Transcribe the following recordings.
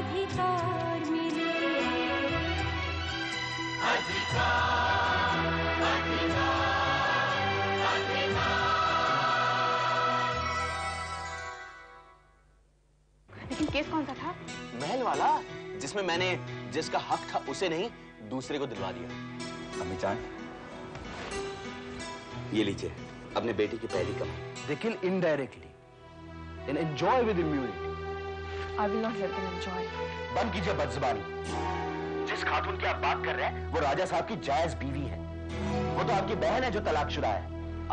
अधिकार मिले। लेकिन केस कौन सा था? महल वाला, जिसमें मैंने जिसका हक था उसे नहीं दूसरे को दिलवा दिया। अम्मी जान, ये लीजिए अपने बेटी की पहली कमाई। They kill indirectly and enjoy with immunity. I will not let them enjoy. बंद कीजिए बदज़बानी। जिस खातून की आप बात कर रहे हैं वो राजा साहब की जायज बीवी है। वो तो आपकी बहन है जो तलाकशुदा है।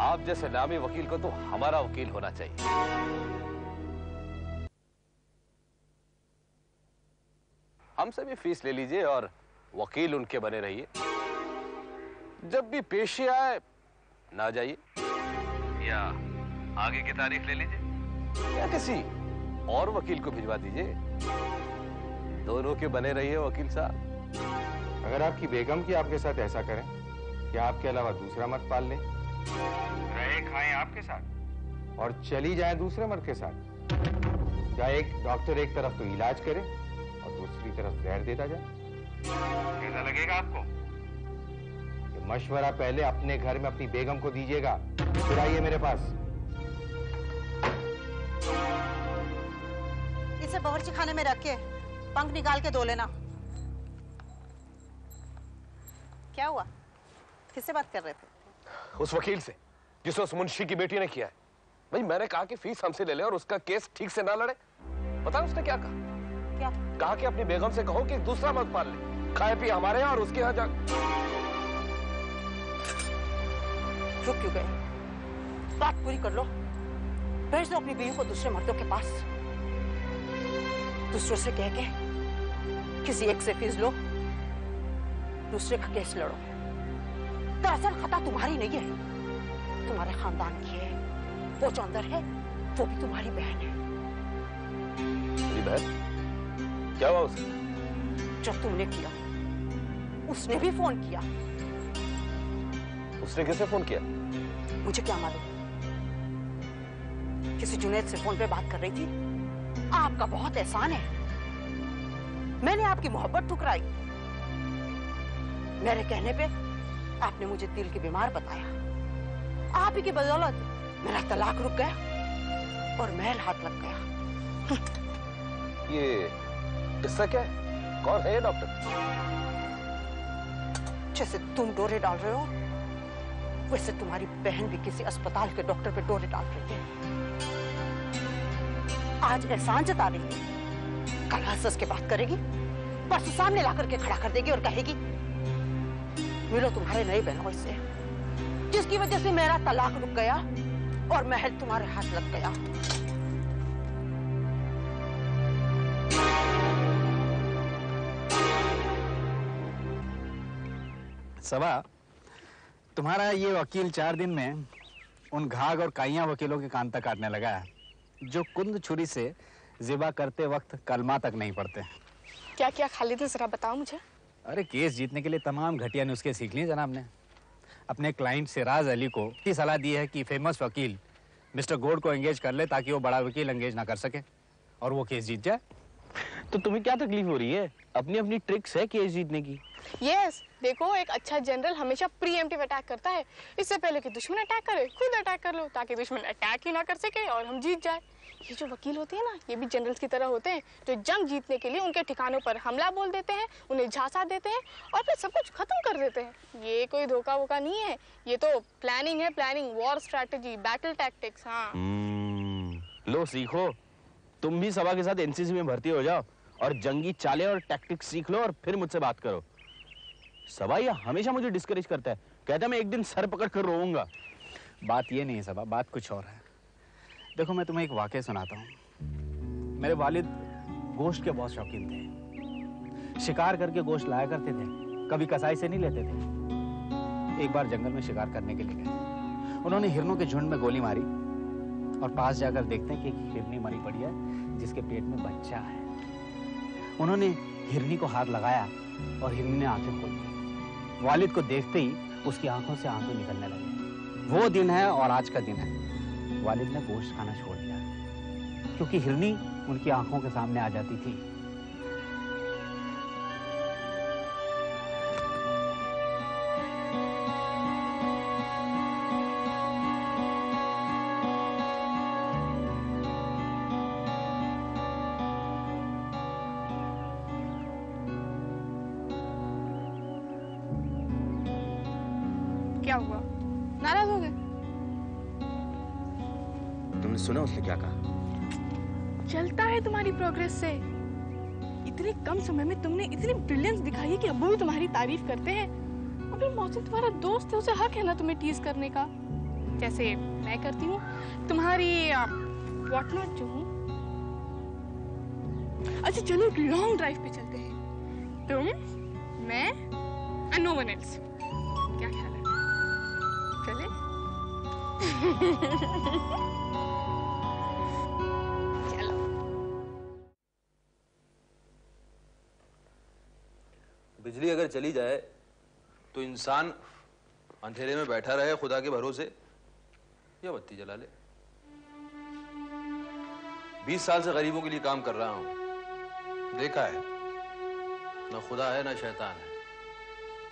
आप जैसे नामी वकील को तो हमारा वकील होना चाहिए। हमसे भी फीस ले लीजिए और वकील उनके बने रहिए। जब भी पेशी आए ना जाइए, या आगे की तारीख ले लीजिए या किसी और वकील को भिजवा दीजिए। दोनों के बने रहिए वकील साहब। अगर आपकी बेगम की आपके साथ ऐसा करें कि आपके अलावा दूसरा मर्द पाल लें, रहे खाएं आपके साथ और चली जाए दूसरे मर्द के साथ, क्या एक डॉक्टर एक तरफ तो इलाज करे और दूसरी तरफ जहर देता जाए? कैसा लगेगा आपको? ये मशवरा पहले अपने घर में अपनी बेगम को दीजिएगा, फिर आइए मेरे पास। इसे बावर्ची खाने में रख के पंख निकाल के धो लेना। क्या हुआ? किससे बात कर रहे थे? उस वकील से जिसे उस मुंशी की बेटी ने किया है। भाई मैंने कहा कि फीस हमसे ले ले और उसका केस ठीक से ना लड़े। पता है उसने क्या कहा? क्या? कहा कि अपनी बेगम से कहो कि दूसरा मर्द पाल ले, खाए पिए हमारे यहाँ और उसके यहाँ जा। रुक क्यों गए? बात पूरी कर लो। भेज दो अपनी बीवी को दूसरे मर्दों के पास। दूसरों से कह के किसी एक से फीस लो, दूसरे का केस लड़ो। दरअसल खता तुम्हारी नहीं है, तुम्हारे खानदान की है। वो जो अंदर है वो भी तुम्हारी बहन है। मेरी बहन? क्या हुआ उसे? जो तुमने किया उसने भी फोन किया। उसने किसे फोन किया? मुझे क्या मालूम, किसी जुनैद से फोन पे बात कर रही थी। आपका बहुत एहसान है, मैंने आपकी मोहब्बत ठुकराई। मेरे कहने पे आपने मुझे दिल की बीमार बताया। आप ही की बदौलत मेरा तलाक रुक गया और महल हाथ लग गया। ये किस्सा क्या है? कौन है ये डॉक्टर? जैसे तुम डोरे डाल रहे हो वैसे तुम्हारी बहन भी किसी अस्पताल के डॉक्टर पे डोरे डाल रही है। आज एहसान जता रही है, कल हंस के बात करेगी, परसों सामने ला करके खड़ा कर देगी और कहेगी मिलो तुम्हारे नए बहनों से, जिसकी वजह से मेरा तलाक रुक गया और महल तुम्हारे हाथ लग गया। सबा, तुम्हारा ये वकील 4 दिन में उन घाघ और काइयां वकीलों के कान तक काटने लगा है जो कुंद छुरी से जिबा करते वक्त कलमा तक नहीं पढ़ते। क्या क्या खाली थे जरा बताओ मुझे। अरे केस जीतने के लिए तमाम घटिया नुस्खे सीख लिए जनाब ने। अपने क्लाइंट सिराज अली को ये सलाह दी है कि फेमस वकील मिस्टर गोड को एंगेज कर ले ताकि वो बड़ा वकील एंगेज ना कर सके और वो केस जीत जाए। तो तुम्हें क्या तकलीफ हो रही है? अपनी अपनी ट्रिक्स है केस जीतने की। यस, देखो एक अच्छा जनरल हमेशा प्रीएम्प्टिव अटैक करता है। इससे पहले कि दुश्मन अटैक करे खुद अटैक कर लो ताकि दुश्मन अटैक ही ना कर सके और हम जीत जाए। ये जो वकील होते हैं ना, ये भी जनरल्स की तरह होते हैं जो जंग जीतने के लिए उनके ठिकानों पर हमला बोल देते हैं, उन्हें झांसा देते हैं और फिर सब कुछ खत्म कर देते हैं। ये कोई धोखा वोखा नहीं है, ये तो प्लानिंग है, planning, war strategy, battle tactics. हाँ लो सीखो, तुम भी सभा के साथ एनसीसी में भर्ती हो जाओ और जंगी चालें और टैक्टिक्स सीख लो और फिर मुझसे बात करो। सभा ये हमेशा मुझे डिस्करेज करता है, कहता है मैं एक दिन सर पकड़ कर रोऊंगा। बात ये नहीं है सबा, बात कुछ और है। देखो मैं तुम्हें एक वाकया सुनाता हूँ। मेरे वालिद गोश्त के बहुत शौकीन थे, शिकार करके गोश्त लाया करते थे, कभी कसाई से नहीं लेते थे। एक बार जंगल में शिकार करने के लिए गए, उन्होंने हिरनों के झुंड में गोली मारी और पास जाकर देखते हैं कि एक हिरनी मरी पड़ी है जिसके पेट में बच्चा है। उन्होंने हिरनी को हाथ लगाया और हिरनी ने आंखें खोल दी। वालिद को देखते ही उसकी आंखों से आंसू निकलने लगे। वो दिन है और आज का दिन है। वालिद ने गोश्त खाना छोड़ दिया क्योंकि हिरनी उनकी आंखों के सामने आ जाती थी। क्या हुआ, नाराज हो गए? तुमने सुना उसने क्या कहा? चलता है तुम्हारी प्रोग्रेस से। इतने कम समय में तुमने इतनी ब्रिलियंस दिखाई है कि अब्बू भी तुम्हारी तारीफ करते हैं। और फिर मौसम तुम्हारा दोस्त है, उसे हक है ना तुम्हें टीज करने का, जैसे मैं करती हूँ तुम्हारी व्हाट नॉट जो हूँ। अच्छा चलो एक लॉन्ग ड्राइव पे चलते हैं, तुम, मैं एंड नो वन एल्स। क्या ख्याल है? चले? चलो। बिजली अगर चली जाए तो इंसान अंधेरे में बैठा रहे खुदा के भरोसे या बत्ती जला ले। 20 साल से गरीबों के लिए काम कर रहा हूं, देखा है ना खुदा है ना शैतान है।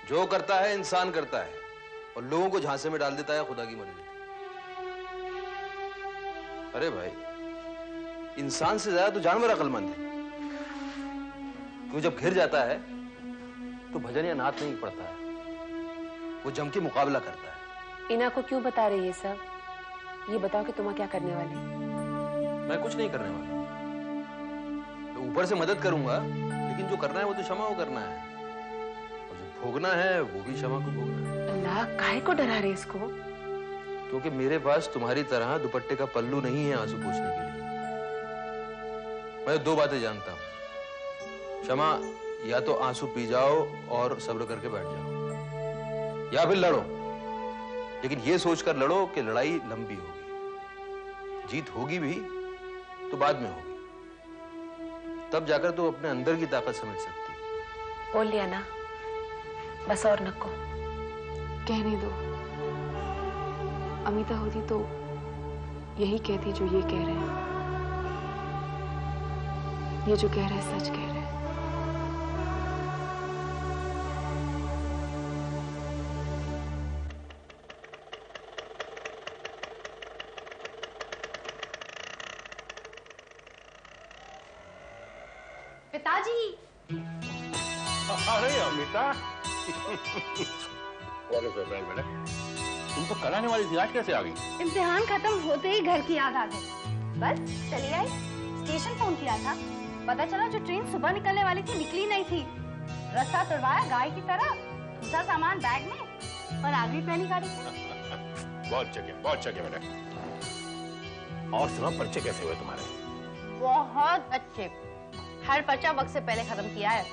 जो करता है इंसान करता है और लोगों को झांसे में डाल देता है खुदा की मर्जी। अरे भाई, इंसान से ज्यादा तो जानवर अक्लमंद है। क्यों जब घिर जाता है तो भजन या नात नहीं पड़ता है, वो जम के मुकाबला करता है। इना को क्यों बता रही है सब? ये बताओ कि तुम क्या करने वाले? मैं कुछ नहीं करने वाला। मैं ऊपर से मदद करूंगा, लेकिन जो करना है वो तो क्षमा को करना है, और जो भोगना है वो भी क्षमा को भोगना है। अल्लाह, काहे को डरा रहे इसको? क्योंकि मेरे पास तुम्हारी तरह दुपट्टे का पल्लू नहीं है आंसू पोंछने के लिए। मैं 2 बातें जानता हूं, क्षमा या तो आंसू पी जाओ और सब्र करके बैठ जाओ, या फिर लड़ो, लेकिन ये सोचकर लड़ो कि लड़ाई लंबी होगी, जीत होगी भी तो बाद में होगी, तब जाकर तो अपने अंदर की ताकत समझ सकती है। बोल लिया ना, बस और नको कहने दो। अमिता होती तो यही कहती जो ये कह रहे हैं। ये जो कह रहे हैं सच कह रहे हैं। पिताजी। अरे अमिता, बेटा, तुम तो कल आने वाली थी, आज कैसे आ गई? इम्तिहान खत्म होते ही घर की याद आ गई, बस चली आई। स्टेशन फोन किया था, पता चला जो ट्रेन सुबह निकलने वाली थी निकली नहीं थी। रास्ता तुड़वाया गाय की तरह, दूसरा सामान बैग में और आ गई पहली गाड़ी से। बहुत जगह बेटा। और सुनो, पर्चे कैसे हुए तुम्हारे? बहुत अच्छे, हर पर्चा वक्त से पहले खत्म किया है।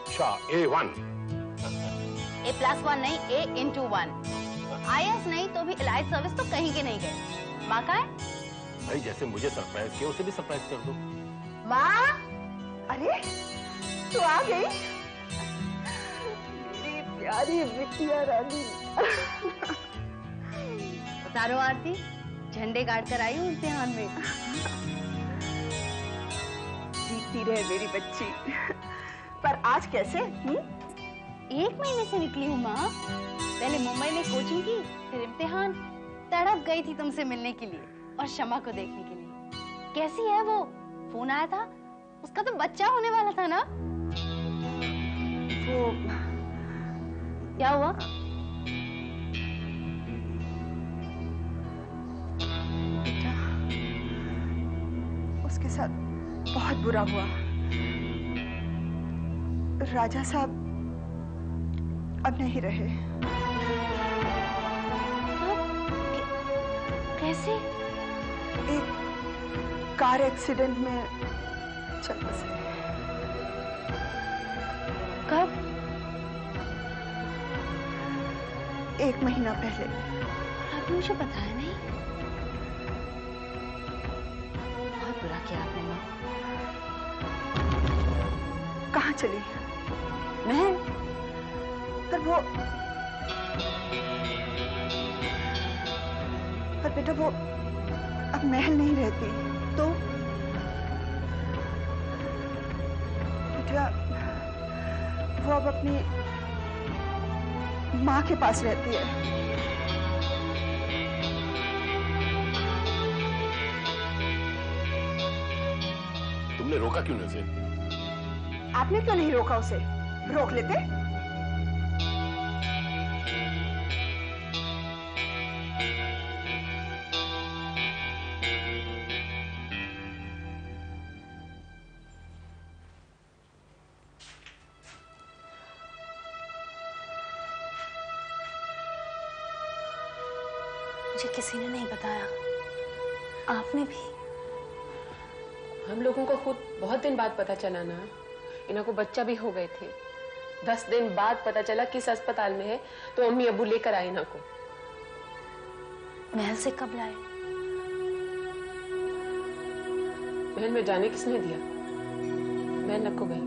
अच्छा, A1। A+1 नहीं, A*1। IS नहीं तो भी इलाइट सर्विस तो कहीं के नहीं गए। माँ का है? भाई जैसे मुझे सरप्राइज किया उसे भी सरप्राइज कर दो। माँ, अरे तू आ गई, मेरी प्यारी बिटिया रानी। उतारो आरती, झंडे गाड़ कर आई हूँ इम्तिहान में। जीती रहे मेरी बच्ची। पर आज कैसे? 1 महीने से निकली हूँ माँ। पहले मुंबई में कोचिंग की, फिर इम्तिहान। तड़प गई थी तुमसे मिलने के लिए और शमा को देखने के लिए। कैसी है वो? फोन आया था, उसका तो बच्चा होने वाला था ना? वो क्या हुआ? उसके साथ बहुत बुरा हुआ। राजा साहब अब नहीं रहे। कैसे? एक कार एक्सीडेंट में चल बसे। कब? 1 महीना पहले। आपने मुझे बताया नहीं। बहुत बुरा किया आपने माँ। कहाँ चली? महल। पर वो, पर बेटा वो अब महल नहीं रहती तो बेटा वो अब अपनी माँ के पास रहती है। तुमने रोका क्यों नहीं उसे? आपने क्यों नहीं रोका उसे? रोक लेते? मुझे किसी ने नहीं बताया, आपने भी? हम लोगों को खुद बहुत दिन बाद पता चला ना, इन्हों को बच्चा भी हो गए थे। 10 दिन बाद पता चला किस अस्पताल में है, तो अम्मी अबू लेकर आए इन्हों को। महल से कब लाए? महल में जाने किसने दिया? मैं नको गई।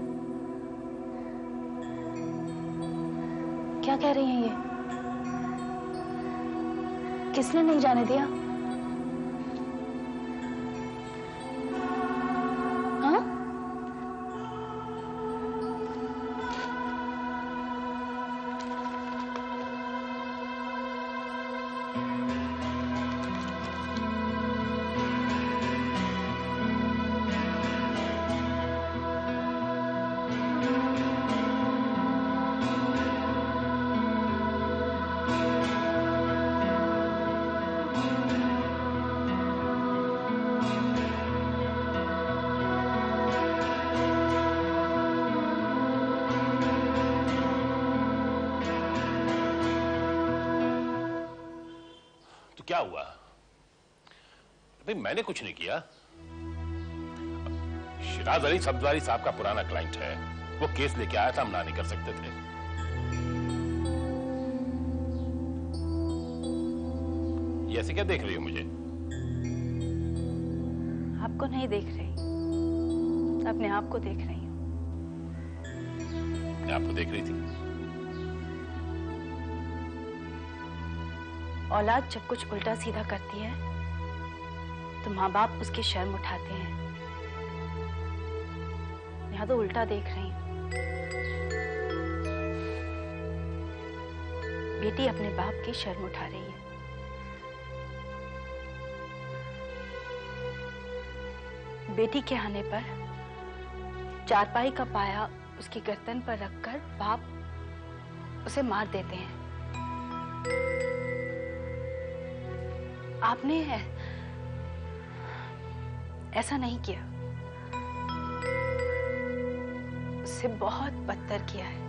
क्या कह रही हैं ये? किसने नहीं जाने दिया? हाँ? क्या हुआ? भाई मैंने कुछ नहीं किया। शिराज अली सब्जवारी साहब का पुराना क्लाइंट है, वो केस लेके आया था, हम ना नहीं कर सकते थे। ये ऐसे क्या देख रही हो मुझे? आपको नहीं देख रही, अपने आप को देख रही हूँ। मैं आपको देख रही थी। औलाद जब कुछ उल्टा सीधा करती है तो माँ बाप उसकी शर्म उठाते हैं। यहाँ तो उल्टा देख रही हूँ। बेटी अपने बाप की शर्म उठा रही है। बेटी के आने पर चारपाई का पाया उसकी गर्दन पर रखकर बाप उसे मार देते हैं। आपने ऐसा नहीं किया, उससे बहुत बदतर किया है।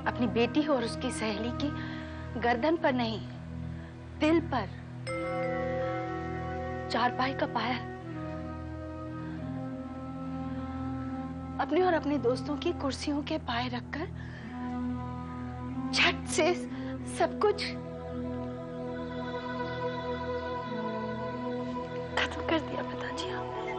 अपनी बेटी और उसकी सहेली की गर्दन पर नहीं, दिल पर चारपाई का पाया अपने और अपने दोस्तों की कुर्सियों के पाए रखकर झट से सब कुछ खत्म कर दिया पिताजी आपने।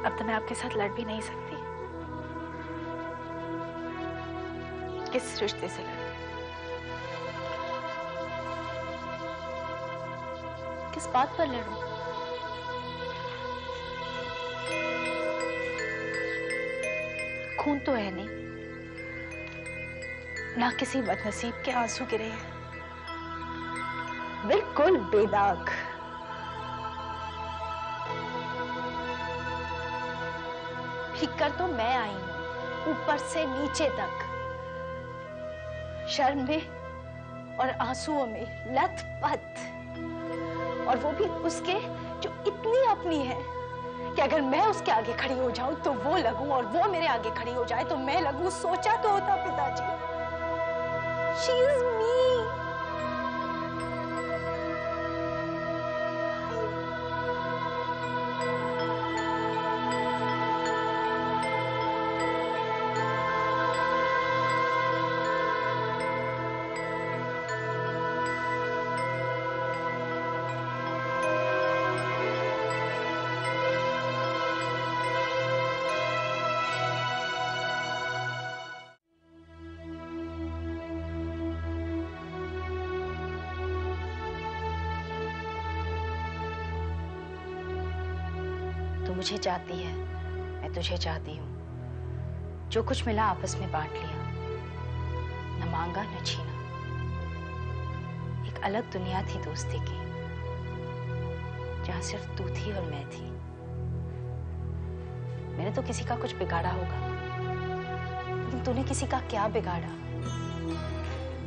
अब तो मैं आपके साथ लड़ भी नहीं सकती। किस रिश्ते से लड़? किस बात पर लड़ूं? खून तो है नहीं, ना किसी बदनसीब के आंसू गिरे हैं, बिल्कुल बेदाग। फिकर तो मैं आई हूं, ऊपर से नीचे तक, शर्म में और आंसुओं में लथपथ, और वो भी उसके जो इतनी अपनी है कि अगर मैं उसके आगे खड़ी हो जाऊं तो वो लगूं, और वो मेरे आगे खड़ी हो जाए तो मैं लगूं। सोचा तो होता पिताजी। She is me. तू मुझे चाहती है, मैं तुझे चाहती हूँ। जो कुछ मिला आपस में बांट लिया, न मांगा न छीना। एक अलग दुनिया थी दोस्ती की, जहाँ सिर्फ तू थी और मैं थी। मैंने तो किसी का कुछ बिगाड़ा होगा, लेकिन तूने किसी का क्या बिगाड़ा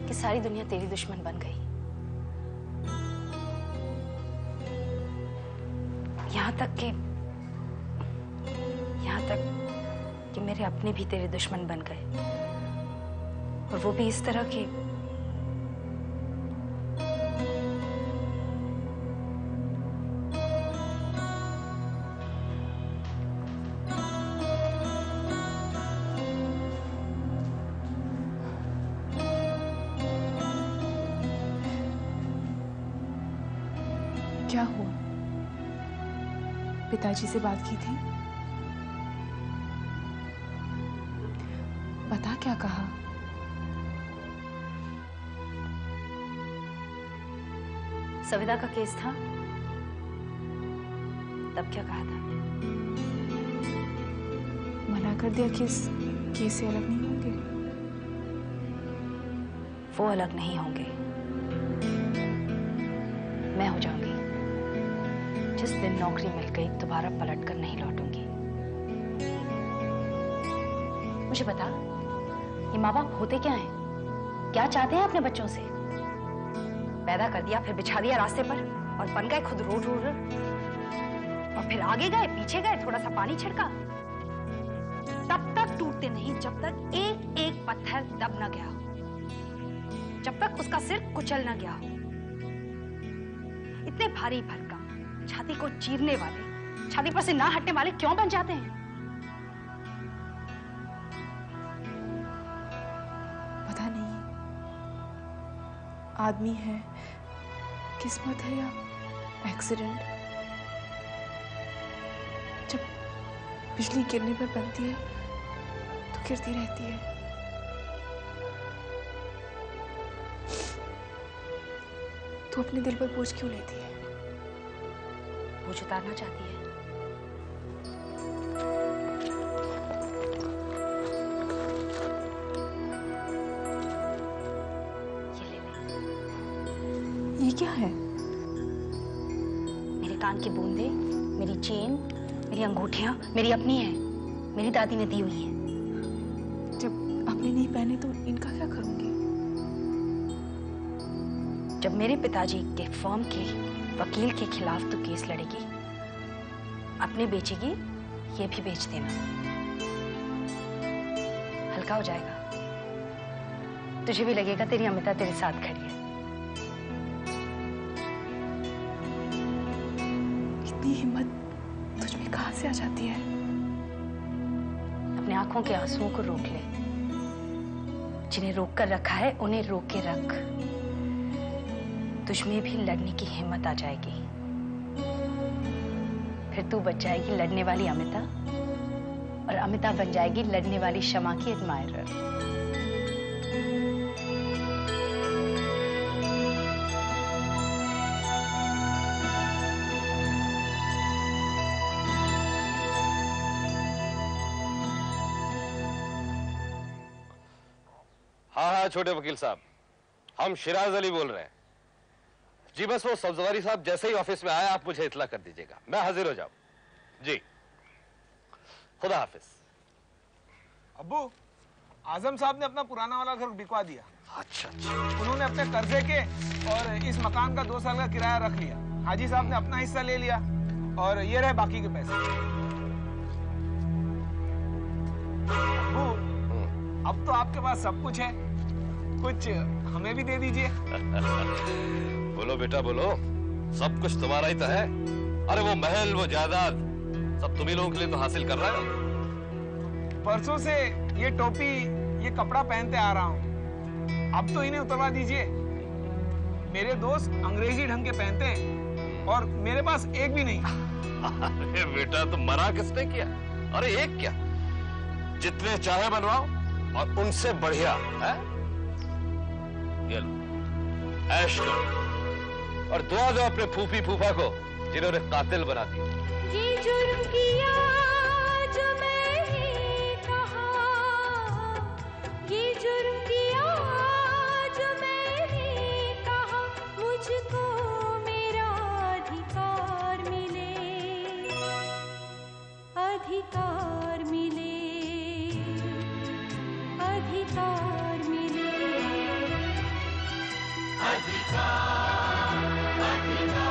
कि सारी दुनिया तेरी दुश्मन बन गई। यहाँ तक कि कि अपने भी तेरे दुश्मन बन गए, और वो भी इस तरह के। क्या हुआ? पिताजी से बात की थी? बता क्या कहा? सविता का केस था, तब क्या कहा था? मना कर दिया कि इस केस से अलग नहीं होंगे। वो अलग नहीं होंगे, मैं हो जाऊंगी। जिस दिन नौकरी मिल गई दोबारा पलट कर नहीं लौटूंगी। मुझे बता, ये माँ बाप होते क्या हैं? क्या चाहते हैं अपने बच्चों से? पैदा कर दिया, फिर बिछा दिया रास्ते पर, और बन गए खुद रोड रोलर। और फिर आगे गए, पीछे गए, थोड़ा सा पानी छिड़का। तब तक टूटते नहीं जब तक एक एक पत्थर दब न गया हो, जब तक उसका सिर कुचल न गया हो। इतने भारी भरकम, छाती को चीरने वाले, छाती पर से ना हटने वाले क्यों बन जाते हैं? पता नहीं, आदमी है, किस्मत है, या एक्सीडेंट। जब बिजली गिरने पर बनती है तो गिरती रहती है। तू अपने दिल पर बोझ क्यों लेती है? बोझ उतारना चाहती है। ये क्या है? मेरे कान की बूंदें, मेरी चेन, मेरी अंगूठियां मेरी अपनी हैं, मेरी दादी ने दी हुई हैं। जब आपने नहीं पहने तो इनका क्या करूंगी? जब मेरे पिताजी के फर्म के वकील के खिलाफ तू केस लड़ेगी, अपने बेचेगी, ये भी बेच देना। हल्का हो जाएगा, तुझे भी लगेगा तेरी अमिता तेरे साथ खड़ी है। इतनी हिम्मत तुझ में कहां से आ जाती है? अपने आंखों के आंसुओं को रोक ले। जिन्हें रोक कर रखा है उन्हें रोक के रख। तुझ में भी लड़ने की हिम्मत आ जाएगी। फिर तू बच जाएगी लड़ने वाली अमिता, और अमिता बन जाएगी लड़ने वाली शमा की एडमायरर। हाँ, छोटे वकील साहब, हम शिराज अली बोल रहे हैं जी। बस वो सब्जवारी साहब जैसे ही ऑफिस में आया आप मुझे इत्तला कर दीजिएगा, मैं हाजिर हो जाऊं जी। खुदा हाफिज। अब्बू, आजम साहब ने अपना पुराना वाला घर बिकवा दिया। अच्छा अच्छा। उन्होंने अपने कर्जे के और इस मकान का 2 साल का किराया रख लिया। हाजी साहब ने अपना हिस्सा ले लिया, और ये रहे बाकी के पैसे। अब्बू, अब तो आपके पास सब कुछ है, कुछ हमें भी दे दीजिए। बोलो बेटा बोलो, सब कुछ तुम्हारा ही तो है। अरे वो महल, वो जायदाद, सब तुम्ही लोगों के लिए तो हासिल कर रहा है। परसों से ये टोपी, ये कपड़ा पहनते आ रहा हूँ, अब तो इन्हें उतरवा दीजिए। मेरे दोस्त अंग्रेजी ढंग के पहनते हैं, और मेरे पास एक भी नहीं। अरे बेटा, तुम मना किसने किया? अरे एक क्या, जितने चाहे बनवाओ, और उनसे बढ़िया है। ये लो, ऐश करो, और दुआ दो अपने फूफी फूफा को जिन्होंने कातिल बना दिया। ये जुर्म किया जो मैंने कहा, ये जुर्म किया जो मैंने कहा, मुझको मेरा अधिकार मिले, अधिकार मिले, अधिकार मिले, अधिकार, अधिकार।